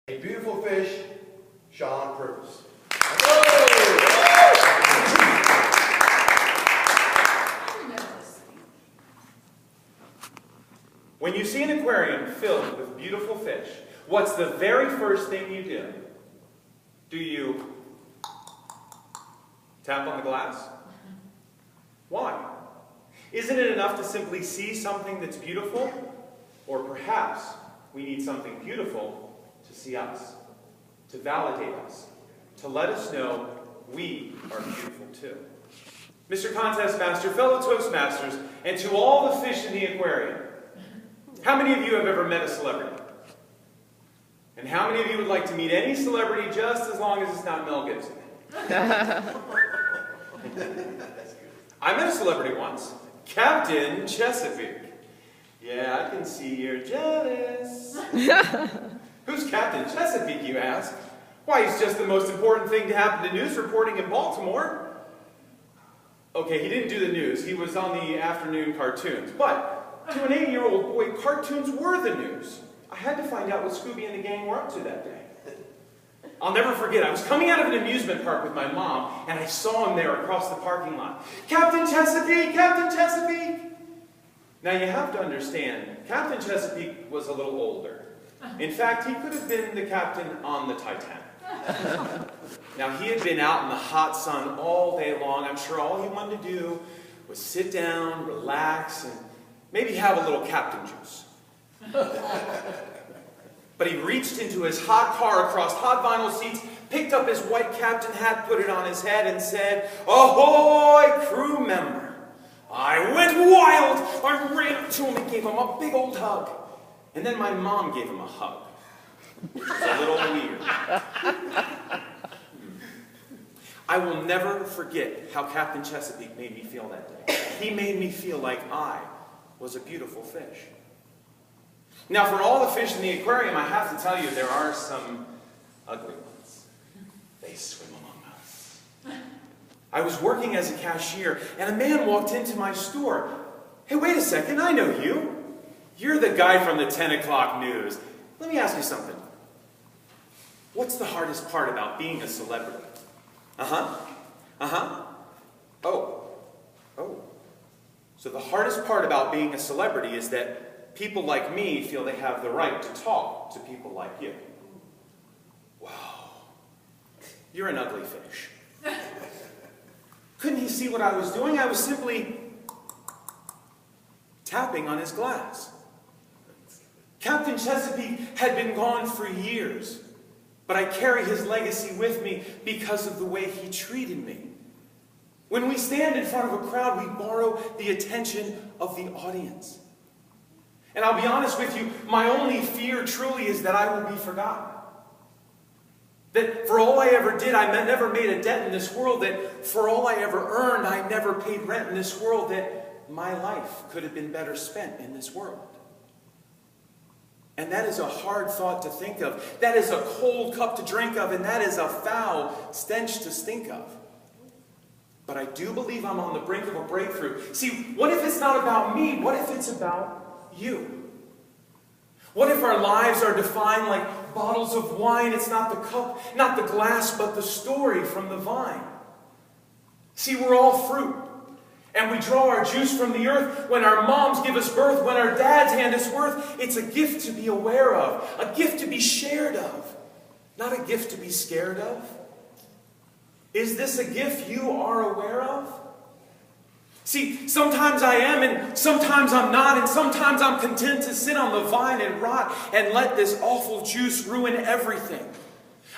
A beautiful fish, Shawn proves. When you see an aquarium filled with beautiful fish, what's the very first thing you do? Do you tap on the glass? Why? Isn't it enough to simply see something that's beautiful? Or perhaps we need something beautiful to see us, to validate us, to let us know we are beautiful too. Mr. Contest Master, fellow Toastmasters, and to all the fish in the aquarium, how many of you have ever met a celebrity? And how many of you would like to meet any celebrity just as long as it's not Mel Gibson? I met a celebrity once, Captain Chesapeake. Yeah, I can see you're jealous. Who's Captain Chesapeake, you ask? Why, he's just the most important thing to happen to news reporting in Baltimore. Okay, he didn't do the news. He was on the afternoon cartoons. But to an 8-year-old boy, cartoons were the news. I had to find out what Scooby and the gang were up to that day. I'll never forget, I was coming out of an amusement park with my mom, and I saw him there across the parking lot. Captain Chesapeake! Captain Chesapeake! Now you have to understand, Captain Chesapeake was a little older. In fact, he could have been the captain on the Titanic. Now he had been out in the hot sun all day long. I'm sure all he wanted to do was sit down, relax, and maybe have a little captain juice. But he reached into his hot car across hot vinyl seats, picked up his white captain hat, put it on his head, and said, "Ahoy, crew member!" I went wild. I ran up to him and gave him a big old hug. And then my mom gave him a hug. Which is a little weird. I will never forget how Captain Chesapeake made me feel that day. He made me feel like I was a beautiful fish. Now, for all the fish in the aquarium, I have to tell you, there are some ugly ones. They swim among us. I was working as a cashier, and a man walked into my store. Hey, wait a second, I know you. You're the guy from the 10 o'clock news. Let me ask you something. What's the hardest part about being a celebrity? Oh. So the hardest part about being a celebrity is that people like me feel they have the right to talk to people like you. Wow. You're an ugly fish. Couldn't he see what I was doing? I was simply tapping on his glass. Captain Chesapeake had been gone for years, but I carry his legacy with me because of the way he treated me. When we stand in front of a crowd, we borrow the attention of the audience. And I'll be honest with you, my only fear truly is that I will be forgotten. That for all I ever did, I never made a dent in this world. That for all I ever earned, I never paid rent in this world. That my life could have been better spent in this world. And that is a hard thought to think of. That is a cold cup to drink of. And that is a foul stench to stink of. But I do believe I'm on the brink of a breakthrough. See, what if it's not about me? What if it's about you? What if our lives are defined like bottles of wine? It's not the cup, not the glass, but the story from the vine. See, we're all fruit. And we draw our juice from the earth when our moms give us birth, when our dads hand us worth. It's a gift to be aware of, a gift to be shared of, not a gift to be scared of. Is this a gift you are aware of? See, sometimes I am and sometimes I'm not, and sometimes I'm content to sit on the vine and rot and let this awful juice ruin everything.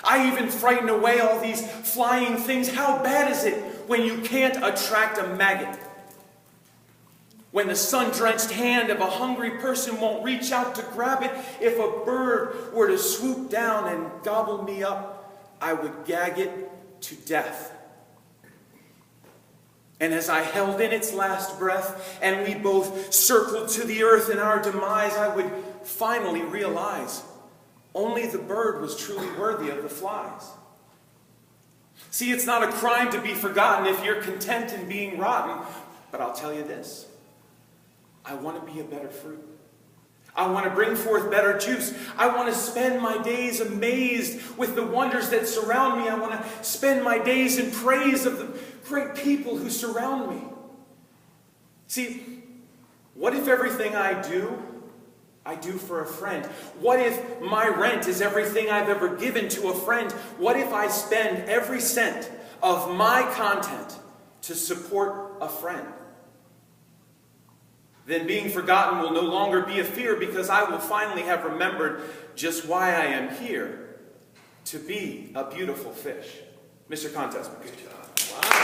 I even frighten away all these flying things. How bad is it when you can't attract a maggot? When the sun-drenched hand of a hungry person won't reach out to grab it, if a bird were to swoop down and gobble me up, I would gag it to death. And as I held in its last breath, and we both circled to the earth in our demise, I would finally realize only the bird was truly worthy of the flies. See, it's not a crime to be forgotten if you're content in being rotten, but I'll tell you this. I want to be a better fruit. I want to bring forth better juice. I want to spend my days amazed with the wonders that surround me. I want to spend my days in praise of the great people who surround me. See, what if everything I do for a friend? What if my rent is everything I've ever given to a friend? What if I spend every cent of my content to support a friend? Then being forgotten will no longer be a fear, because I will finally have remembered just why I am here, to be a beautiful fish. Mr. Contest. Good job.